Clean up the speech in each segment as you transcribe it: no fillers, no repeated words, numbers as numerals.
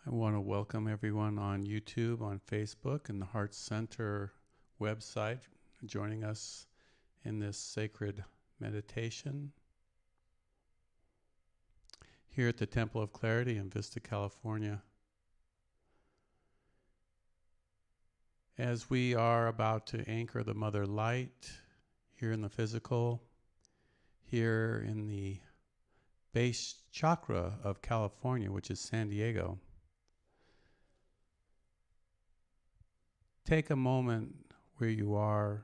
I want to welcome everyone on YouTube, on Facebook, and the Heart Center website joining us in this sacred meditation here at the Temple of Clarity in Vista, California. As we are about to anchor the Mother Light here in the physical, here in the base chakra of California, which is San Diego, take a moment where you are,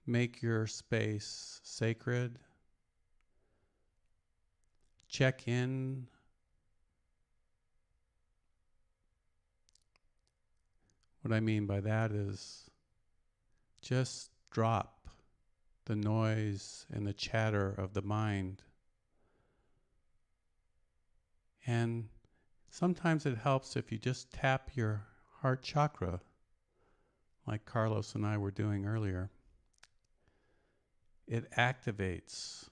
make your space sacred, check in. What I mean by that is just drop the noise and the chatter of the mind. And sometimes it helps if you just tap your heart chakra, like Carlos and I were doing earlier. It activates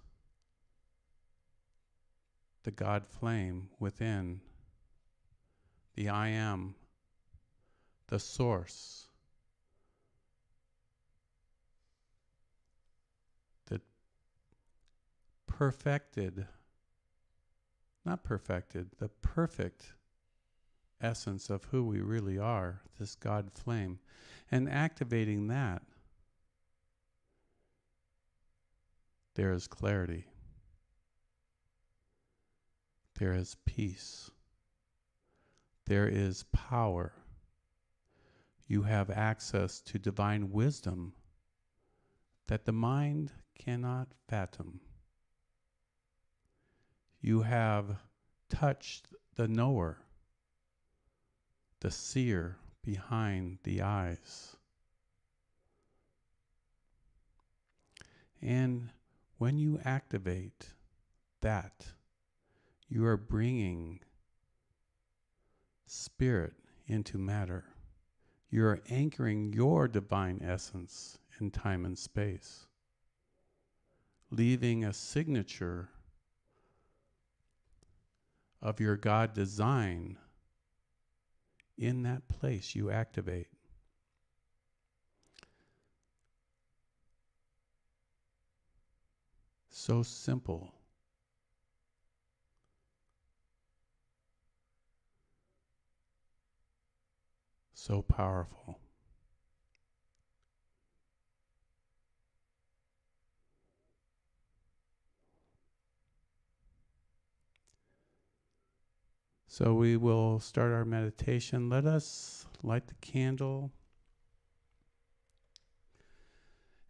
the God flame within, the I am, the source, the the perfect essence of who we really are, this God flame. And activating that, there is clarity. There is peace. There is power. You have access to divine wisdom that the mind cannot fathom. You have touched the knower, the seer behind the eyes. And when you activate that, you are bringing spirit into matter. You're anchoring your divine essence in time and space, leaving a signature of your God design in that place you activate. So simple. So powerful. So we will start our meditation. Let us light the candle.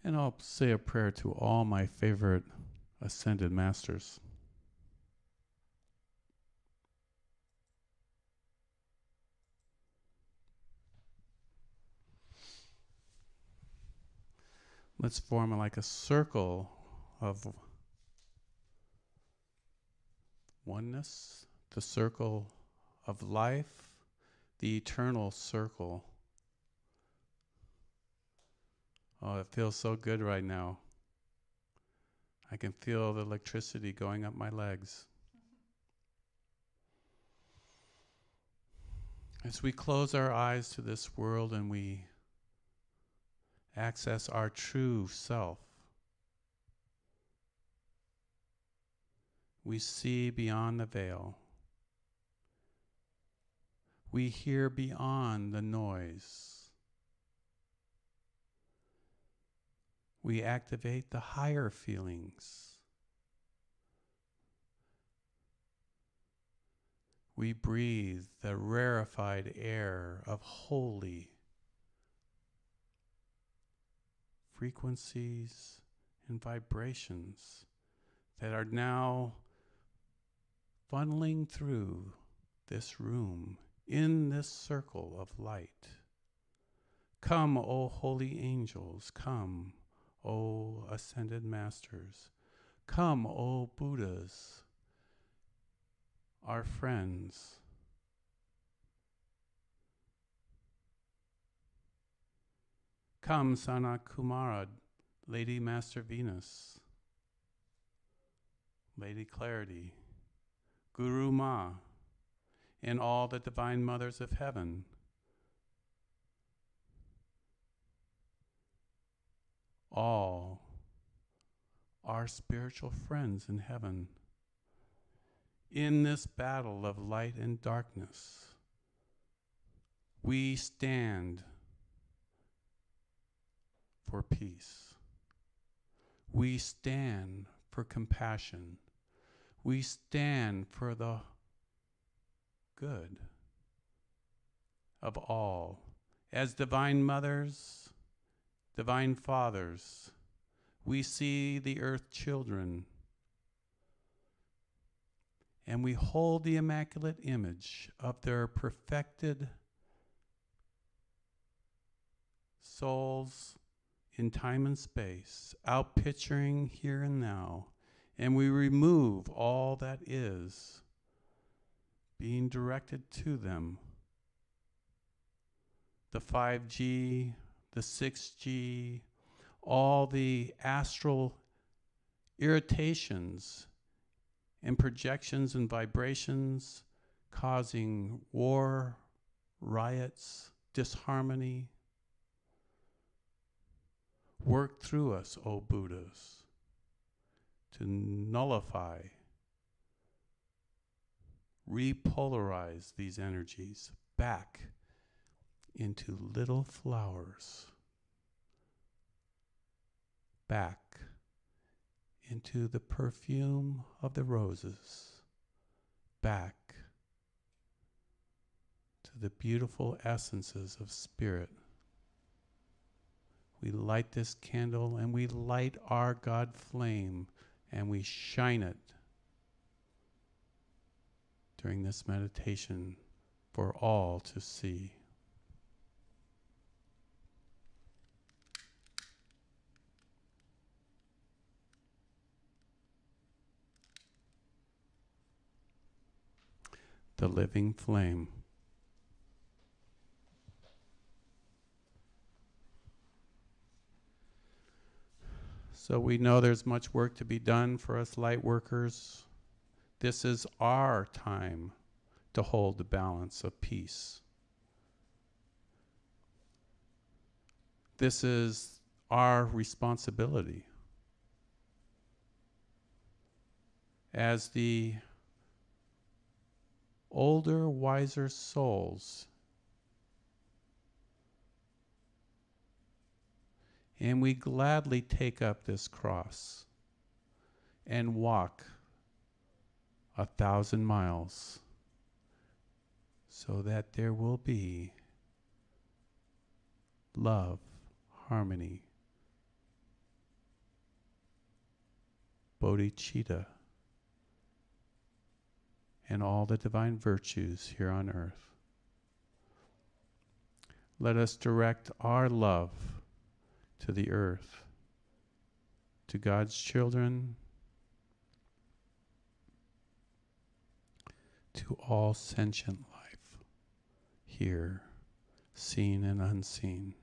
And I'll say a prayer to all my favorite ascended masters. Let's form like a circle of oneness, the circle of life, the eternal circle. Oh, it feels so good right now. I can feel the electricity going up my legs. As we close our eyes to this world and we access our true self, we see beyond the veil. We hear beyond the noise. We activate the higher feelings. We breathe the rarefied air of holy frequencies and vibrations that are now funneling through this room in this circle of light. Come, O holy angels, come, O ascended masters, come, O Buddhas, our friends. Come, Sanat Kumara, Lady Master Venus, Lady Clarity, Guru Ma, and all the divine mothers of heaven. All our spiritual friends in heaven. In this battle of light and darkness, we stand for peace. We stand for compassion. We stand for the good of all. As divine mothers, divine fathers, we see the earth children, and we hold the immaculate image of their perfected souls in time and space, outpicturing here and now, and we remove all that is being directed to them. The 5G, the 6G, all the astral irritations and projections and vibrations causing war, riots, disharmony. Work through us, O Buddhas, to nullify, repolarize these energies back into little flowers, back into the perfume of the roses, back to the beautiful essences of spirit. We light this candle and we light our God flame and we shine it during this meditation for all to see. The living flame. So we know there's much work to be done for us light workers. This is our time to hold the balance of peace. This is our responsibility. As the older, wiser souls, and we gladly take up this cross and walk 1,000 miles so that there will be love, harmony, bodhicitta, and all the divine virtues here on earth. Let us direct our love to the earth, to God's children, to all sentient life here, seen and unseen.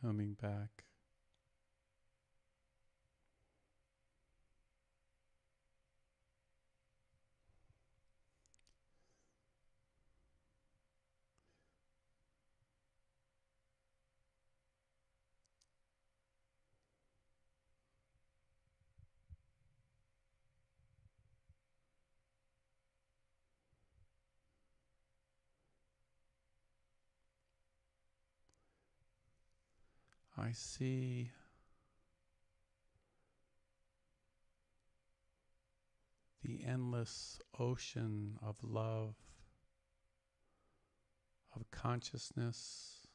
coming back. I see the endless ocean of love, of consciousness,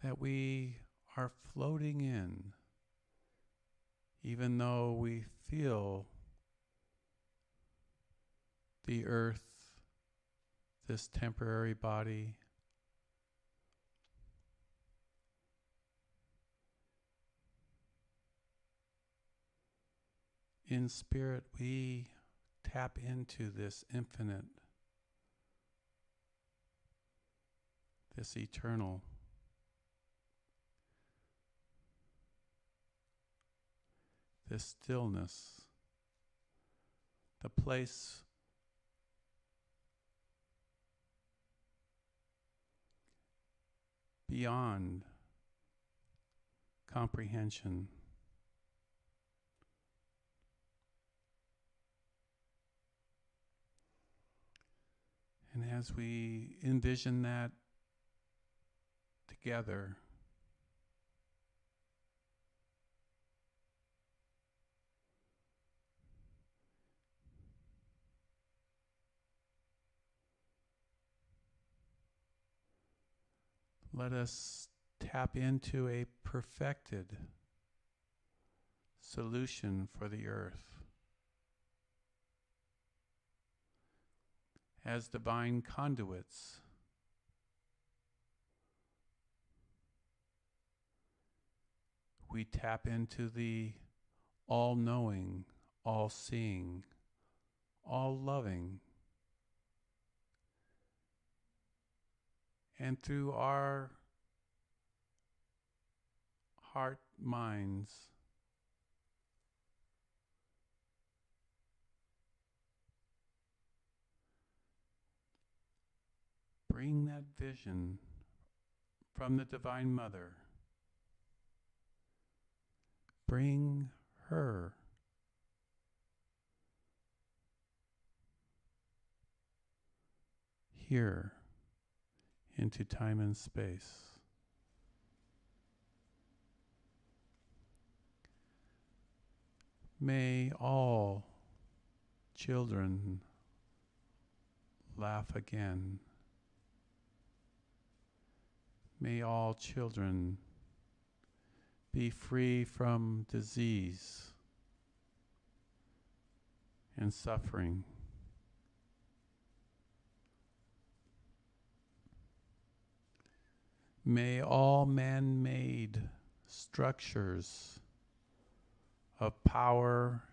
that we are floating in, even though we feel the earth, this temporary body, in spirit we tap into this infinite, this eternal, this stillness, the place beyond comprehension. And as we envision that together, let us tap into a perfected solution for the earth. As divine conduits, we tap into the all-knowing, all-seeing, all-loving, and through our heart minds, bring that vision from the Divine Mother. Bring her here into time and space. May all children laugh again. May all children be free from disease and suffering. May all man-made structures of power,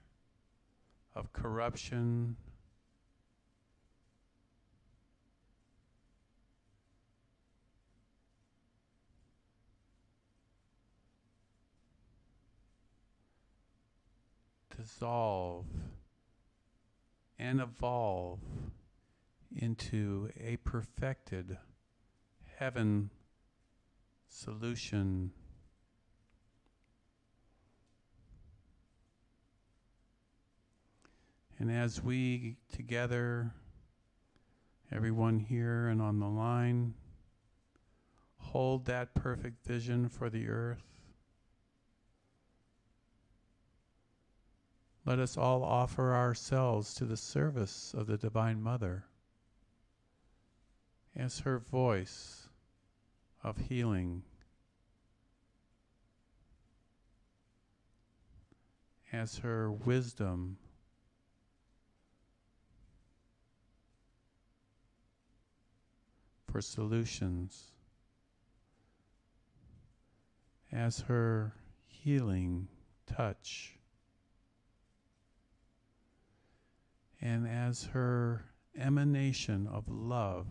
of corruption, dissolve and evolve into a perfected heaven solution. And as we together, everyone here and on the line, hold that perfect vision for the earth, let us all offer ourselves to the service of the Divine Mother as her voice of healing, as her wisdom for solutions, as her healing touch, and as her emanation of love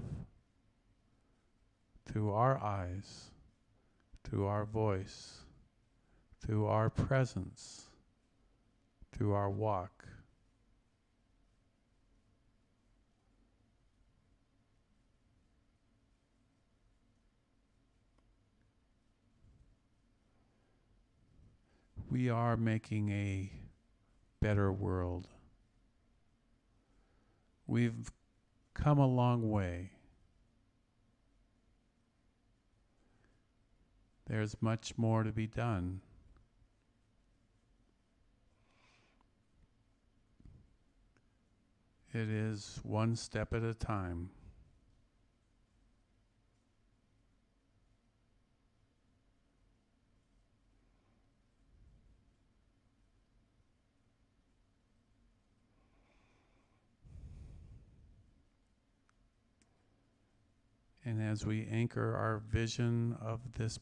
through our eyes, through our voice, through our presence, through our walk. We are making a better world. We've come a long way. There's much more to be done. It is one step at a time. And as we anchor our vision of this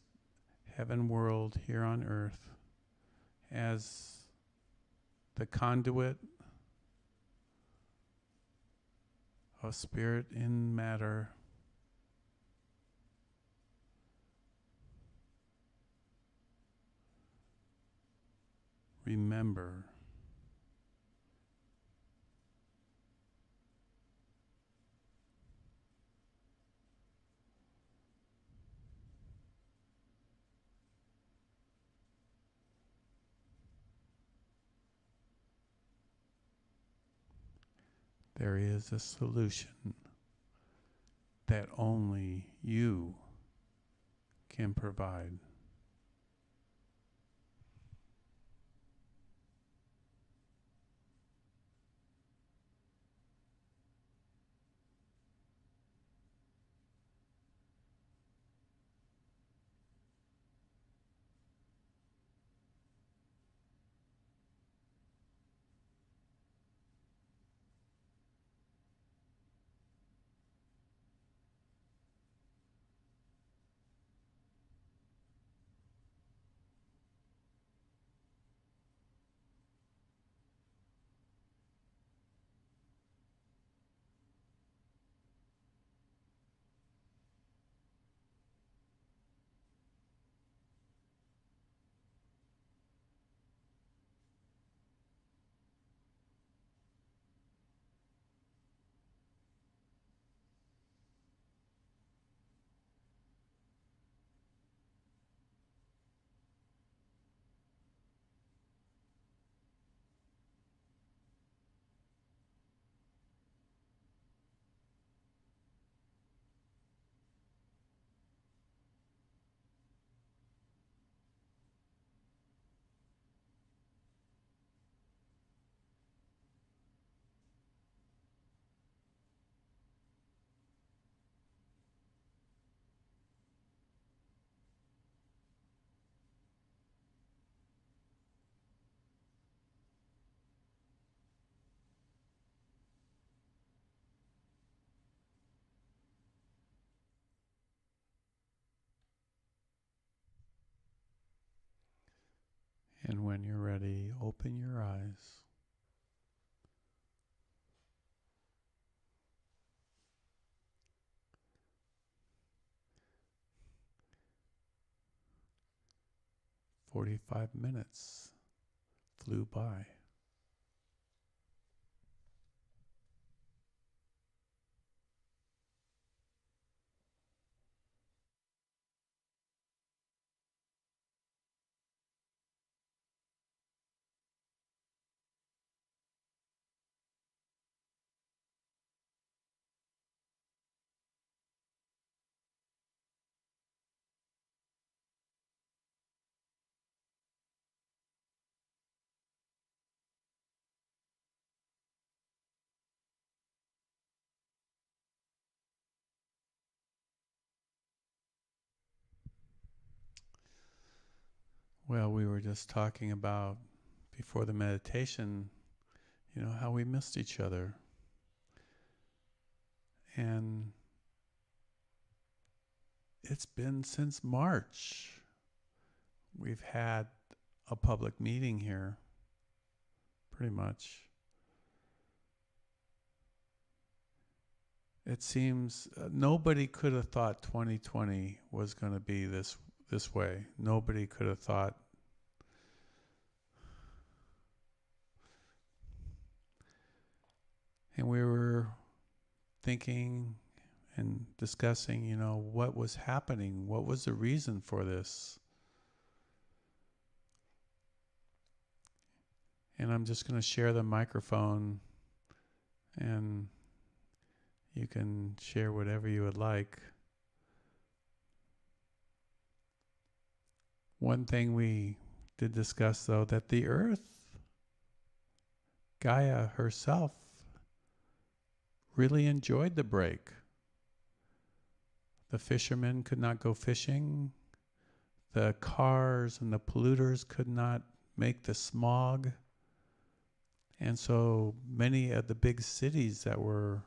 heaven world here on earth as the conduit of spirit in matter, remember there is a solution that only you can provide. And when you're ready, open your eyes. "45 minutes flew by." Well, we were just talking about, before the meditation, how we missed each other. And it's been since March. We've had a public meeting here, pretty much. it seems nobody could have thought 2020 was going to be this way. Nobody could have thought. And we were thinking and discussing, what was happening, what was the reason for this. And I'm just going to share the microphone, and you can share whatever you would like. One thing we did discuss, though, that the earth, Gaia herself, really enjoyed the break. The fishermen could not go fishing. The cars and the polluters could not make the smog. And so many of the big cities that were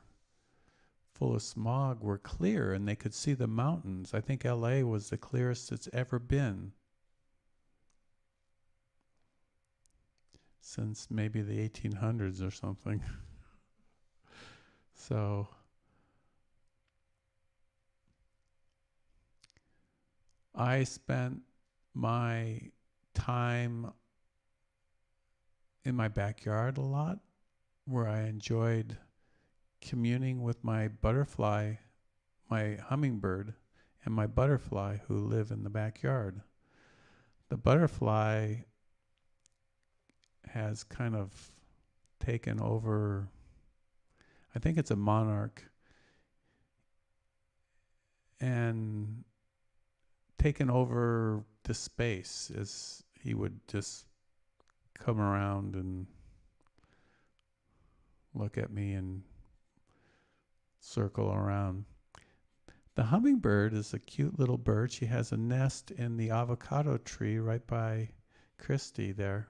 full of smog were clear, and they could see the mountains. I think LA was the clearest it's ever been since maybe the 1800s or something. So I spent my time in my backyard a lot, where I enjoyed communing with my butterfly, my hummingbird, and my butterfly who live in the backyard. The butterfly has kind of taken over, I think it's a monarch, and taken over the space as he would just come around and look at me and circle around. The hummingbird is a cute little bird. She has a nest in the avocado tree right by Christy there,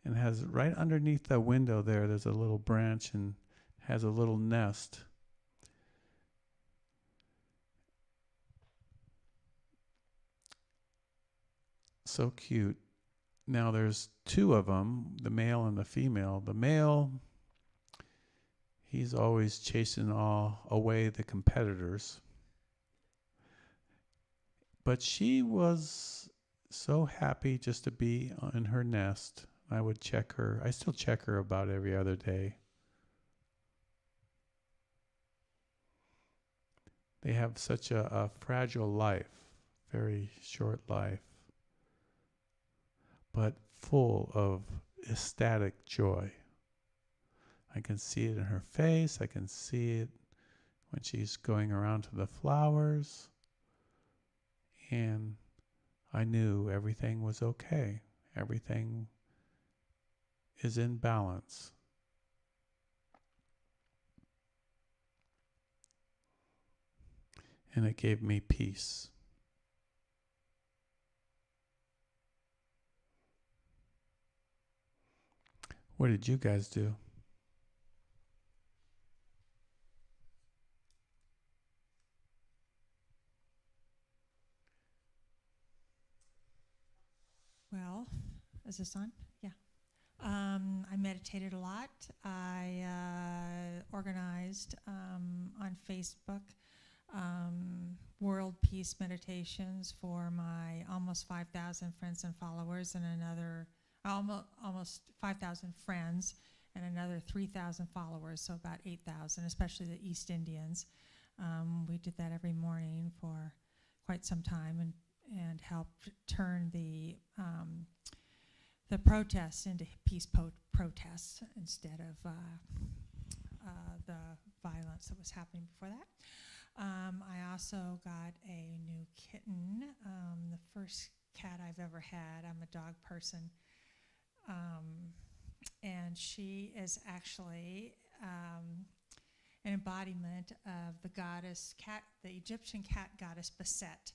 and has right underneath the window there's a little branch and has a little nest. So cute. Now there's two of them, the male and the female. The male, he's always chasing away the competitors. But she was so happy just to be in her nest. I would check her. I still check her about every other day. They have such a fragile life, very short life, but full of ecstatic joy. I can see it in her face. I can see it when she's going around to the flowers. And I knew everything was okay. Everything is in balance. And it gave me peace. What did you guys do? Well, is this on? Yeah. I meditated a lot. I organized on Facebook world peace meditations for my almost 5,000 friends and followers, and another almost 5,000 friends and another 3,000 followers, so about 8,000, especially the East Indians. We did that every morning for quite some time, and helped turn the protests into peace protests instead of the violence that was happening before that. I also got a new kitten, the first cat I've ever had. I'm a dog person. And she is actually an embodiment of the goddess cat, the Egyptian cat goddess Bastet.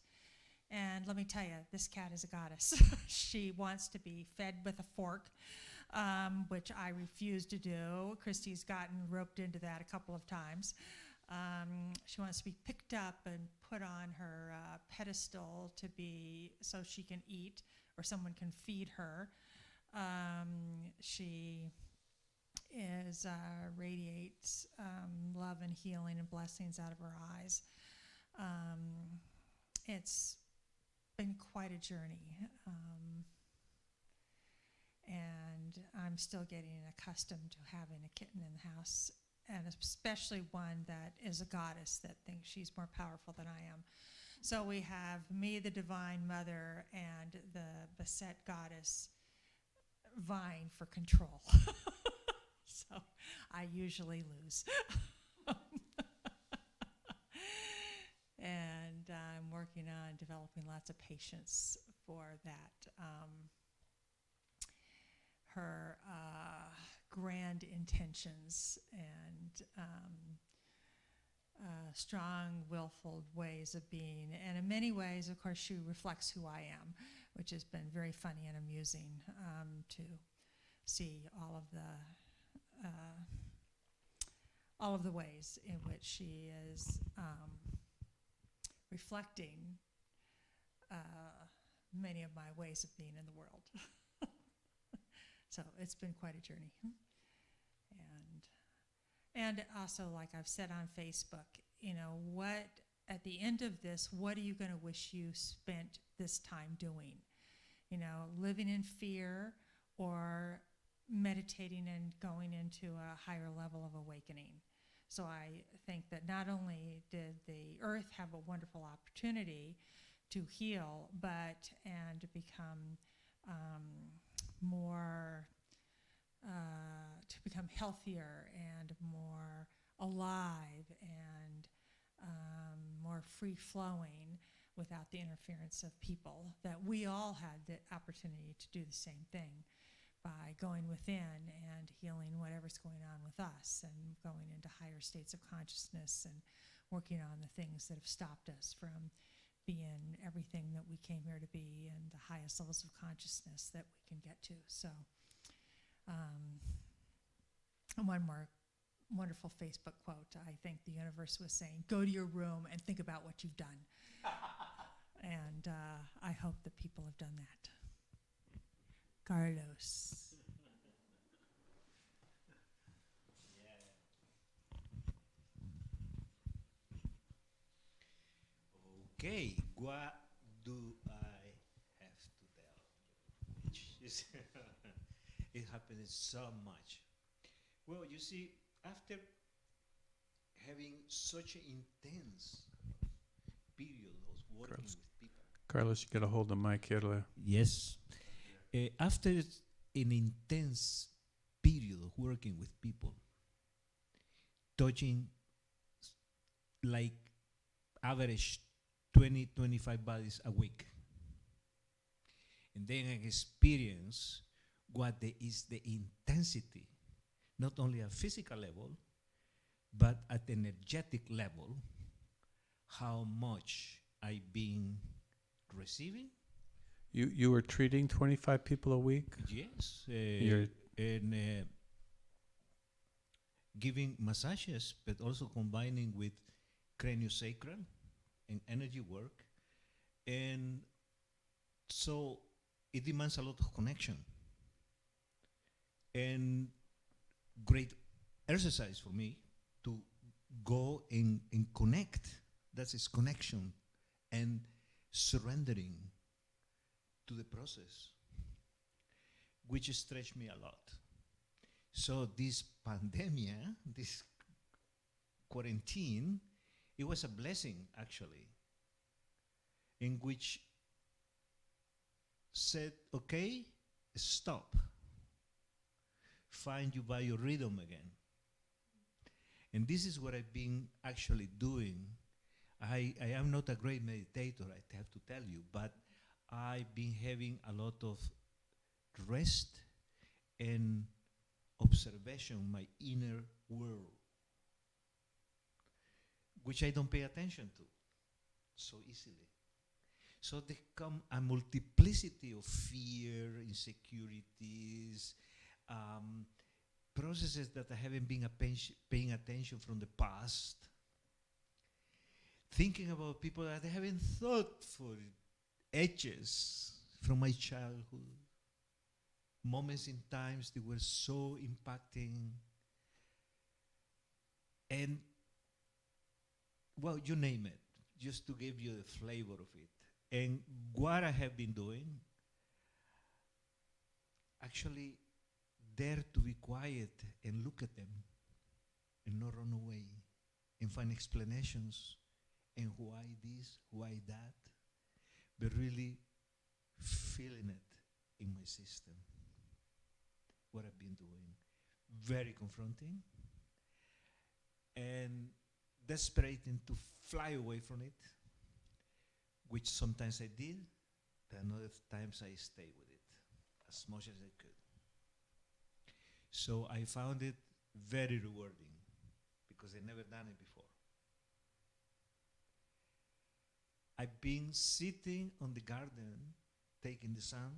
And let me tell you, this cat is a goddess. She wants to be fed with a fork, which I refuse to do. Christy's gotten roped into that a couple of times. She wants to be picked up and put on her pedestal so she can eat or someone can feed her. She is radiates love and healing and blessings out of her eyes. It's been quite a journey, and I'm still getting accustomed to having a kitten in the house, and especially one that is a goddess that thinks she's more powerful than I am. So we have me, the Divine Mother, and the Beset goddess vying for control. So I usually lose. And I'm working on developing lots of patience for that. Her grand intentions and strong, willful ways of being. And in many ways, of course, she reflects who I am, which has been very funny and amusing to see all of the ways in which she is reflecting many of my ways of being in the world. So it's been quite a journey. And also, like I've said on Facebook, you know, what, at the end of this, what are you going to wish you spent this time doing? You know, living in fear or meditating and going into a higher level of awakening. So I think that not only did the earth have a wonderful opportunity to heal, and to become more, to become healthier and more alive and more free-flowing without the interference of people, that we all had the opportunity to do the same thing by going within and healing whatever's going on with us and going into higher states of consciousness and working on the things that have stopped us from being everything that we came here to be and the highest levels of consciousness that we can get to. So one more wonderful Facebook quote. I think the universe was saying, go to your room and think about what you've done. And I hope that people have done that. Carlos. Okay, what do I have to tell? Which is it happens so much. Well, you see, after having such an intense period of working Carlos. with people. Carlos, you got to hold the mic here. Yes. After an intense period of working with people, touching like average 20, 25 bodies a week, and then I experience what is the intensity, not only at physical level, but at energetic level, how much I've been receiving. You were treating 25 people a week? Yes. You're And giving massages, but also combining with craniosacral and energy work. And so it demands a lot of connection. And great exercise for me to go and connect. That is connection and surrendering to the process, which stretched me a lot. So this pandemic, this quarantine, it was a blessing actually, in which said, okay, stop. Find your biorhythm again. And this is what I've been actually doing. I am not a great meditator, I have to tell you, but I've been having a lot of rest and observation, my inner world, which I don't pay attention to so easily. So there come a multiplicity of fear, insecurities, processes that I haven't been paying attention from the past, thinking about people that I haven't thought for ages from my childhood, moments in times that were so impacting And, well, you name it, just to give you the flavor of it. And what I have been doing, actually, dare to be quiet and look at them and not run away and find explanations and why this, why that, but really feeling it in my system. What I've been doing. Very confronting and desperating to fly away from it, which sometimes I did, but other times I stayed with it as much as I could. So I found it very rewarding because I'd never done it before. I've been sitting on the garden, taking the sun,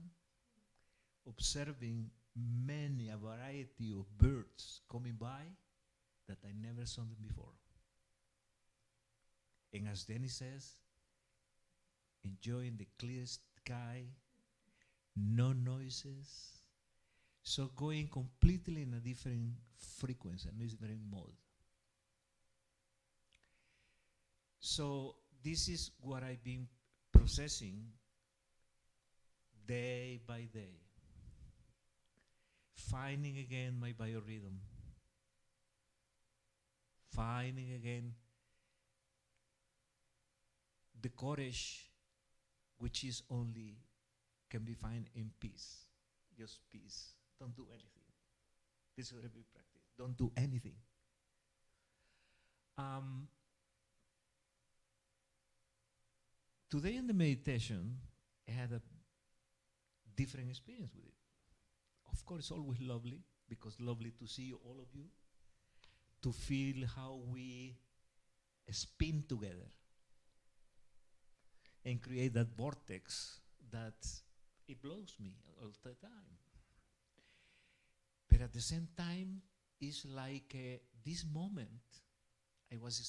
observing a variety of birds coming by that I never saw them before. And as Dennis says, enjoying the clear sky, no noises. So going completely in a different frequency, a different mode. So this is what I've been processing day by day. Finding again my biorhythm. Finding again the courage which is only can be found in peace. Just peace. Don't do anything. This is what we practice. Don't do anything. Today in the meditation, I had a different experience with it. Of course, always lovely, because lovely to see you, all of you, to feel how we spin together and create that vortex that it blows me all the time. But at the same time, it's like this moment I was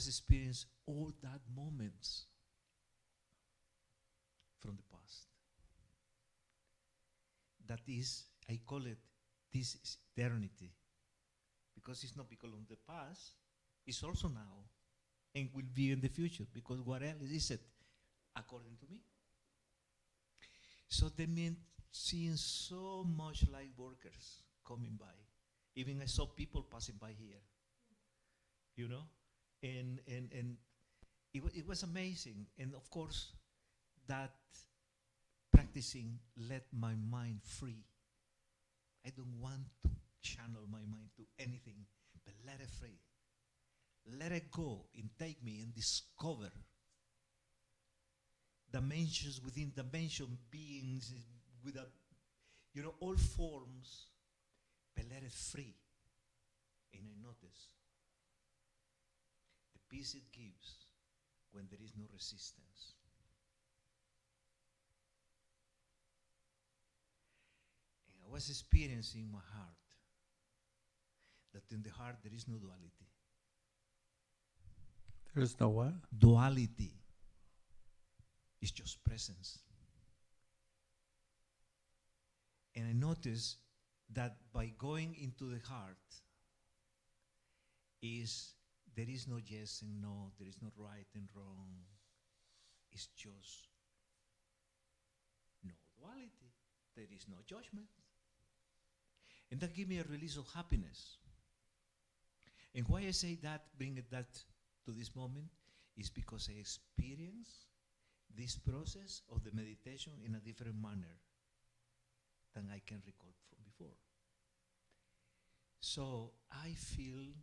experiencing all that moments from the past. That is, I call it, this is eternity. Because it's not because of the past, it's also now, and will be in the future, because what else is it, according to me? So they mean seeing so much light workers coming by. Even I saw people passing by here, you know? And it was amazing. And of course, that practicing let my mind free. I don't want to channel my mind to anything, but let it free. Let it go and take me and discover dimensions within dimension, beings with all forms, but let it free. And I notice the peace it gives when there is no resistance. And I was experiencing in my heart that in the heart there is no duality. There's no what? Duality. It's just presence. And I noticed that by going into the heart there is no yes and no, there is no right and wrong. It's just no duality. There is no judgment. And that gave me a release of happiness. And why I say that, bring that to this moment, is because I experience this process of the meditation in a different manner than I can recall from before. So I feel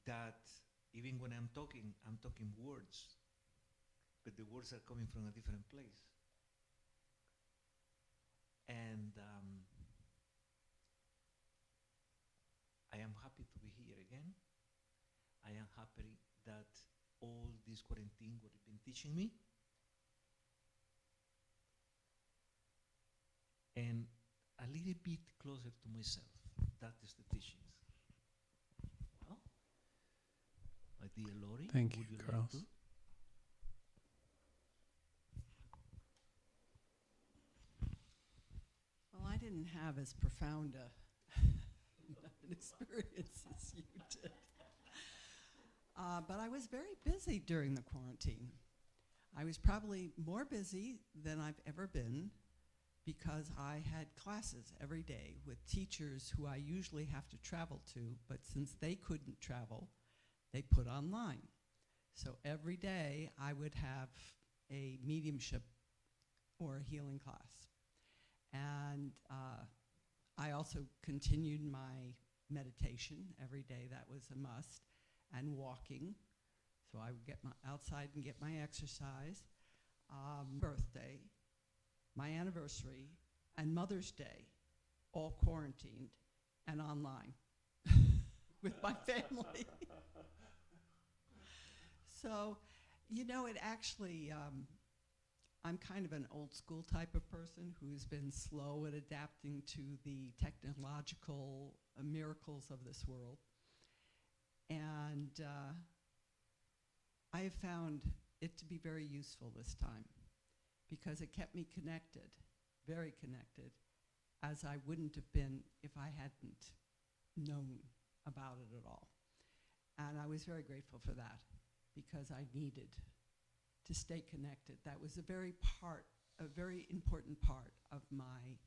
that even when I'm talking words, but the words are coming from a different place. And I am happy to be here again. I am happy that all this quarantine, what it's been teaching me, and a little bit closer to myself. That is the teachings. Well, my dear Lori, Thank would you, like Carlos. to? Well, I didn't have as profound different experience as you did. But I was very busy during the quarantine. I was probably more busy than I've ever been because I had classes every day with teachers who I usually have to travel to, but since they couldn't travel, they put online. So every day I would have a mediumship or a healing class. And I also continued my meditation every day. That was a must. And walking. So I would get outside and get my exercise. Birthday, my anniversary, and Mother's Day, all quarantined and online with my family. So, you know, it actually, I'm kind of an old school type of person who's been slow at adapting to the technological miracles of this world. And I have found it to be very useful this time because it kept me connected, very connected, as I wouldn't have been if I hadn't known about it at all. And I was very grateful for that because I needed to stay connected. That was a very important part of my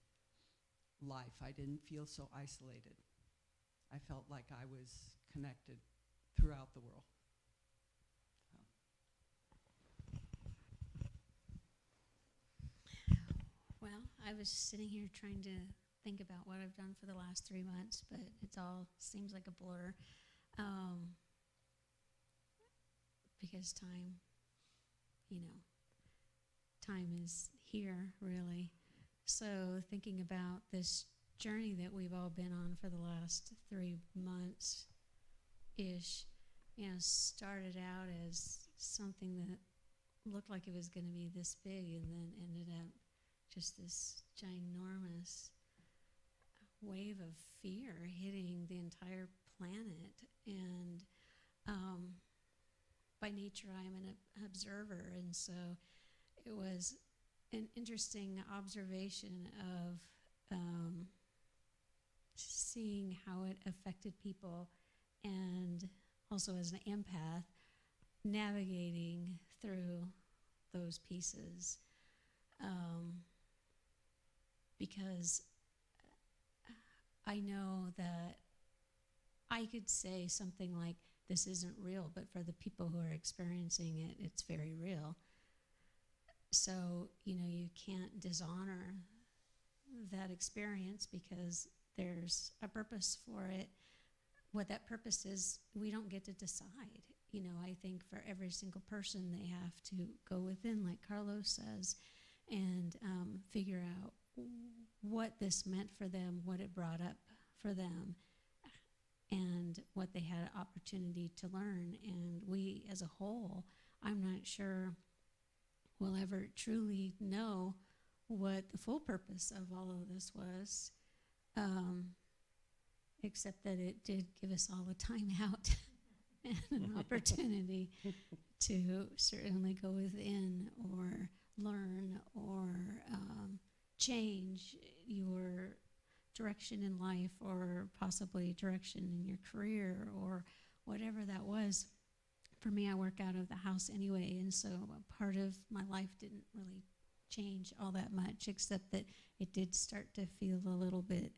life. I didn't feel so isolated. I felt like I was connected throughout the world. Well, I was sitting here trying to think about what I've done for the last 3 months, but it all seems like a blur. Because time, time is here, really. So thinking about this journey that we've all been on for the last 3 months-ish, started out as something that looked like it was going to be this big and then ended up just this ginormous wave of fear hitting the entire planet. And by nature, I'm an observer, and so it was an interesting observation of seeing how it affected people, and also as an empath, navigating through those pieces. Because I know that I could say something like, this isn't real, but for the people who are experiencing it, it's very real. So, you can't dishonor that experience because there's a purpose for it. What that purpose is, we don't get to decide. I think for every single person, they have to go within, like Carlos says, and figure out what this meant for them, what it brought up for them, and what they had an opportunity to learn. And we, as a whole, I'm not sure we'll ever truly know what the full purpose of all of this was, except that it did give us all a time out and an opportunity to certainly go within or learn or change your direction in life, or possibly direction in your career, or whatever that was. For me, I work out of the house anyway, and so a part of my life didn't really change all that much, except that it did start to feel a little bit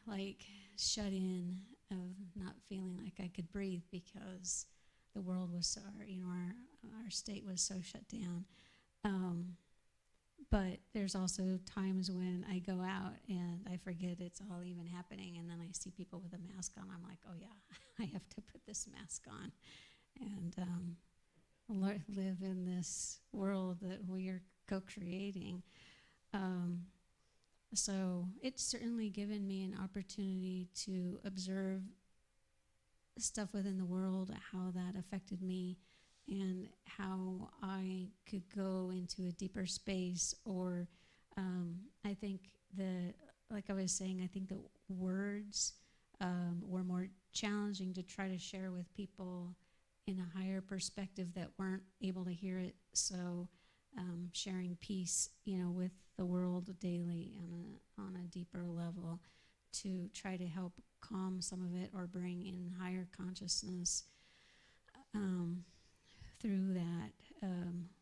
like shut in, of not feeling like I could breathe because the world was so, our state was so shut down. But there's also times when I go out and I forget it's all even happening, and then I see people with a mask on. I'm like, oh yeah, I have to put this mask on and live in this world that we are co-creating. So it's certainly given me an opportunity to observe stuff within the world, how that affected me, and how I could go into a deeper space. Or I think like I was saying, I think the words were more challenging to try to share with people in a higher perspective that weren't able to hear it. So sharing peace, with the world daily on a deeper level, to try to help calm some of it or bring in higher consciousness through that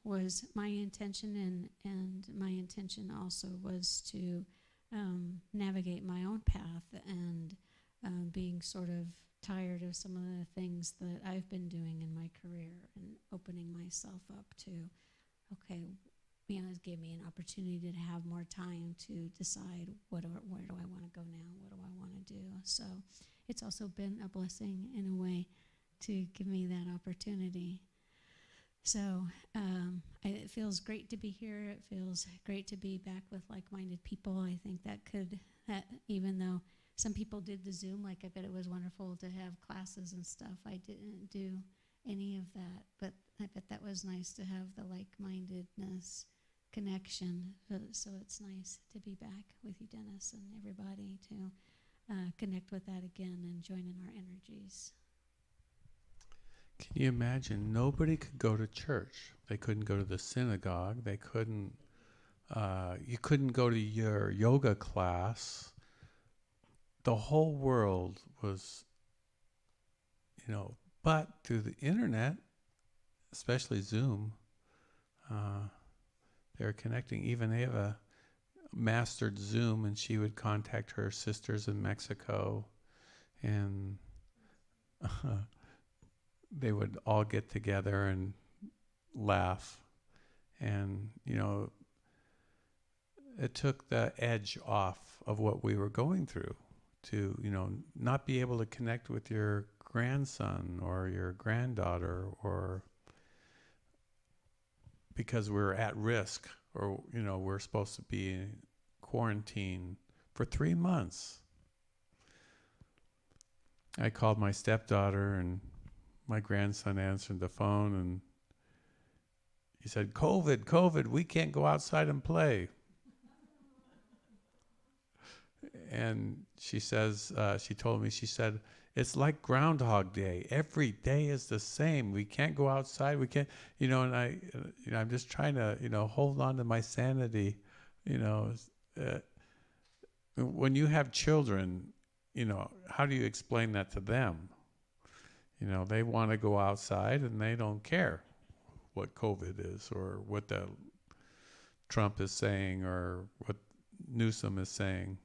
was my intention, and my intention also was to navigate my own path, and being sort of tired of some of the things that I've been doing in my career, and opening myself up to, okay, it gave me an opportunity to have more time to decide where do I want to go now, what do I want to do. So it's also been a blessing in a way to give me that opportunity. So it feels great to be here. It feels great to be back with like-minded people. I think that even though some people did the Zoom, I bet it was wonderful to have classes and stuff. I didn't do any of that, but I bet that was nice to have the like-mindedness connection. So it's nice to be back with you, Dennis, and everybody to connect with that again and join in our energies. Can you imagine? Nobody could go to church. They couldn't go to the synagogue. They couldn't. You couldn't go to your yoga class. The whole world was, but through the internet, especially Zoom, they were connecting. Even Eva mastered Zoom, and she would contact her sisters in Mexico, and they would all get together and laugh. And, it took the edge off of what we were going through to, not be able to connect with your grandson or your granddaughter, or because we're at risk, or, we're supposed to be in quarantine for 3 months. I called my stepdaughter, and my grandson answered the phone, and he said, COVID, we can't go outside and play. And she says, she told me, she said, it's like Groundhog Day. Every day is the same. We can't go outside. We can't, and I'm just trying to, hold on to my sanity. When you have children, how do you explain that to them? They want to go outside, and they don't care what COVID is, or what the Trump is saying, or what Newsom is saying.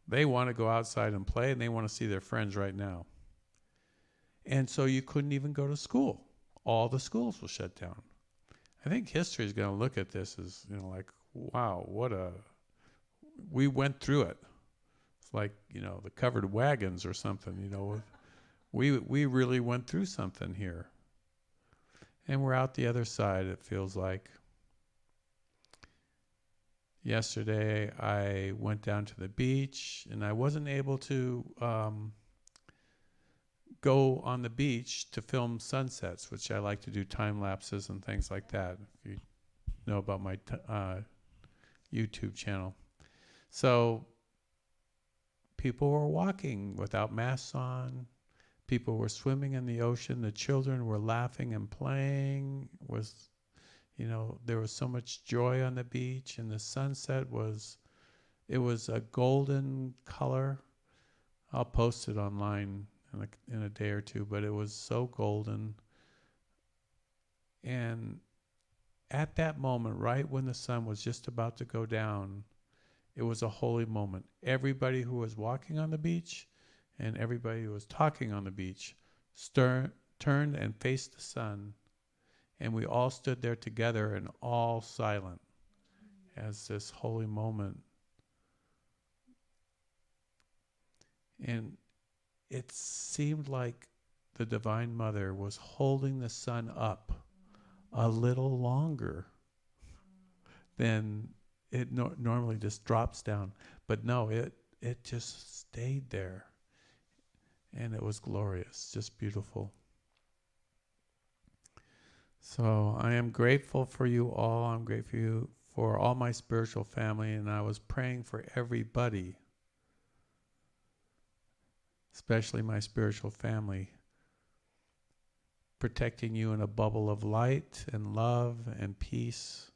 They want to go outside and play, and they want to see their friends right now. And so you couldn't even go to school. All the schools will shut down. I think history is going to look at this as, wow, we went through it. It's like, the covered wagons or something, We really went through something here. And we're out the other side, it feels like. Yesterday, I went down to the beach, and I wasn't able to go on the beach to film sunsets, which I like to do time lapses and things like that, if you know about my YouTube channel. So people were walking without masks on. People were swimming in the ocean. The children were laughing and playing. There was so much joy on the beach, and the sunset was a golden color. I'll post it online in a day or two, but it was so golden. And at that moment, right when the sun was just about to go down, it was a holy moment. Everybody who was walking on the beach and everybody who was talking on the beach turned and faced the sun, and we all stood there together and all silent as this holy moment. And it seemed like the Divine Mother was holding the sun up a little longer than it normally just drops down. But no, it just stayed there. And it was glorious, just beautiful. So I am grateful for you all. I'm grateful for all my spiritual family, and I was praying for everybody, especially my spiritual family, protecting you in a bubble of light and love and peace.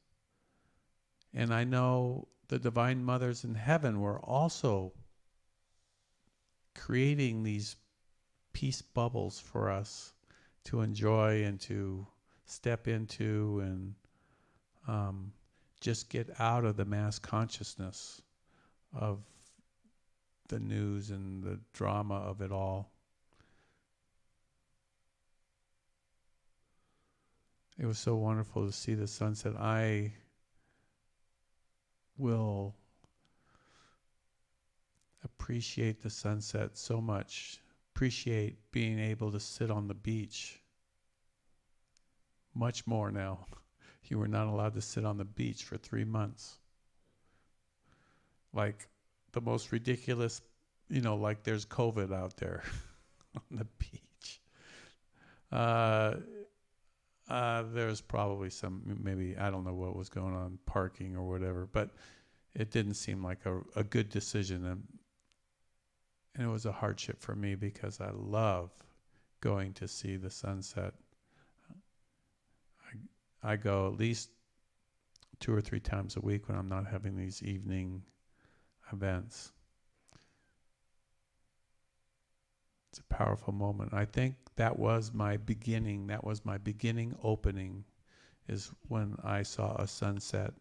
And I know the Divine Mothers in heaven were also creating these peace bubbles for us to enjoy and to step into and just get out of the mass consciousness of the news and the drama of it all. It was so wonderful to see the sunset. I will appreciate the sunset so much. Appreciate being able to sit on the beach much more now. You were not allowed to sit on the beach for 3 months. Like the most ridiculous, like there's COVID out there on the beach. There's probably maybe, I don't know what was going on, parking or whatever, but it didn't seem like a good decision. And it was a hardship for me because I love going to see the sunset. I go at least 2 or 3 times a week when I'm not having these evening events. It's a powerful moment. I think that was my beginning. That was my beginning opening, is when I saw a sunset.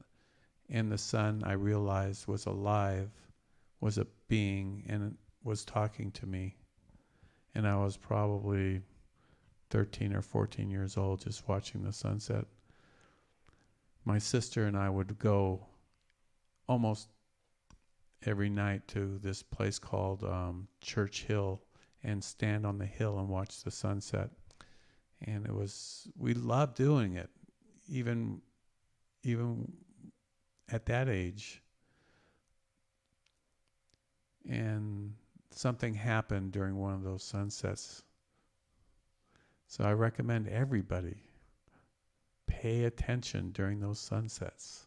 And the sun, I realized, was alive, was a being, and it was talking to me. And I was probably 13 or 14 years old just watching the sunset. My sister and I would go almost every night to this place called Church Hill and stand on the hill and watch the sunset. And we loved doing it, even at that age. And something happened during one of those sunsets. So I recommend everybody pay attention during those sunsets.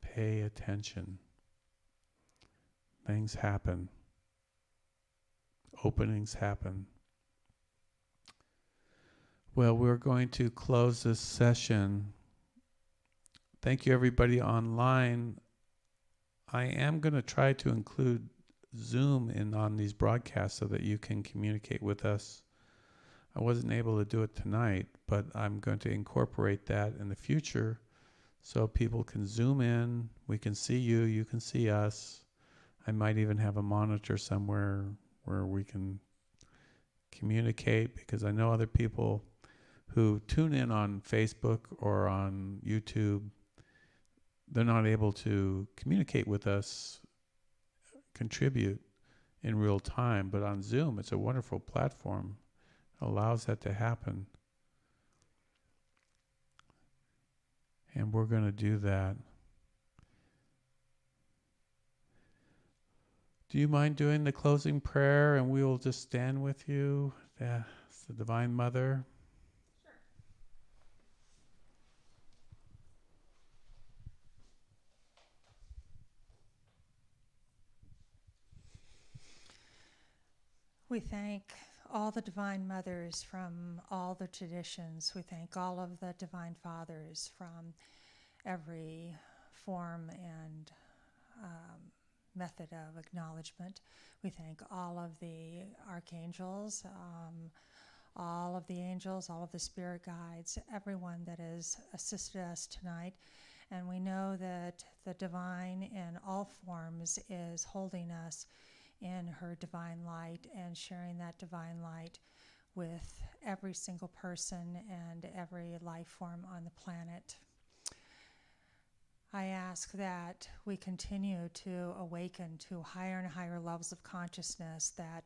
Pay attention. Things happen. Openings happen. Well, we're going to close this session. Thank you, everybody online. I am going to try to include Zoom on these broadcasts so that you can communicate with us. I wasn't able to do it tonight, but I'm going to incorporate that in the future so people can Zoom in. We can see you. You can see us. I might even have a monitor somewhere where we can communicate, because I know other people who tune in on Facebook or on YouTube, they're not able to communicate with us, contribute in real time. But on Zoom, it's a wonderful platform. It allows that to happen. And we're going to do that. Do you mind doing the closing prayer, and we will just stand with you? That's the Divine Mother. We thank all the Divine Mothers from all the traditions. We thank all of the Divine Fathers from every form and method of acknowledgement. We thank all of the archangels, all of the angels, all of the spirit guides, everyone that has assisted us tonight. And we know that the divine in all forms is holding us in her divine light and sharing that divine light with every single person and every life form on the planet. I ask that we continue to awaken to higher and higher levels of consciousness, that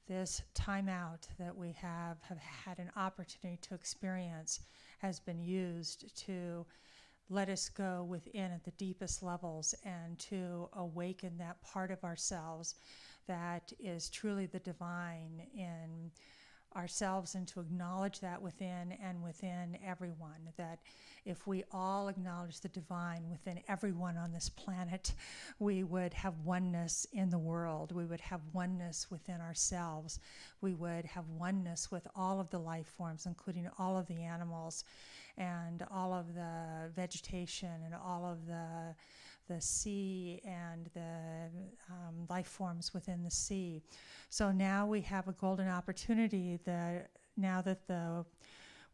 this time out that we have had an opportunity to experience has been used to let us go within at the deepest levels and to awaken that part of ourselves that is truly the divine in ourselves, and to acknowledge that within and within everyone, that if we all acknowledge the divine within everyone on this planet, we would have oneness in the world. We would have oneness within ourselves. We would have oneness with all of the life forms, including all of the animals and all of the vegetation and all of the the sea and the life forms within the sea. So now we have a golden opportunity that now that the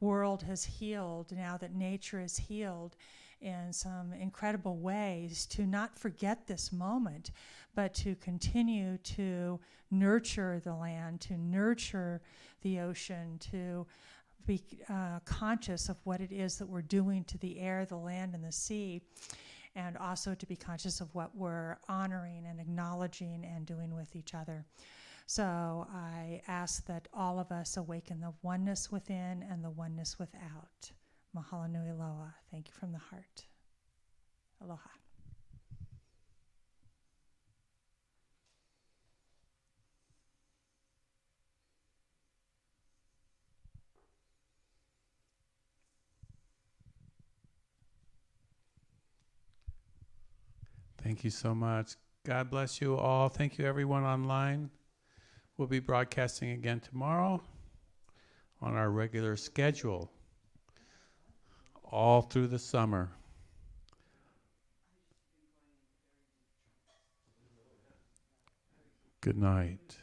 world has healed, now that nature is healed in some incredible ways, to not forget this moment, but to continue to nurture the land, to nurture the ocean, to be conscious of what it is that we're doing to the air, the land, and the sea, and also to be conscious of what we're honoring and acknowledging and doing with each other. So I ask that all of us awaken the oneness within and the oneness without. Mahalo nui loa. Thank you from the heart. Aloha. Thank you so much. God bless you all. Thank you, everyone online. We'll be broadcasting again tomorrow on our regular schedule, all through the summer. Good night.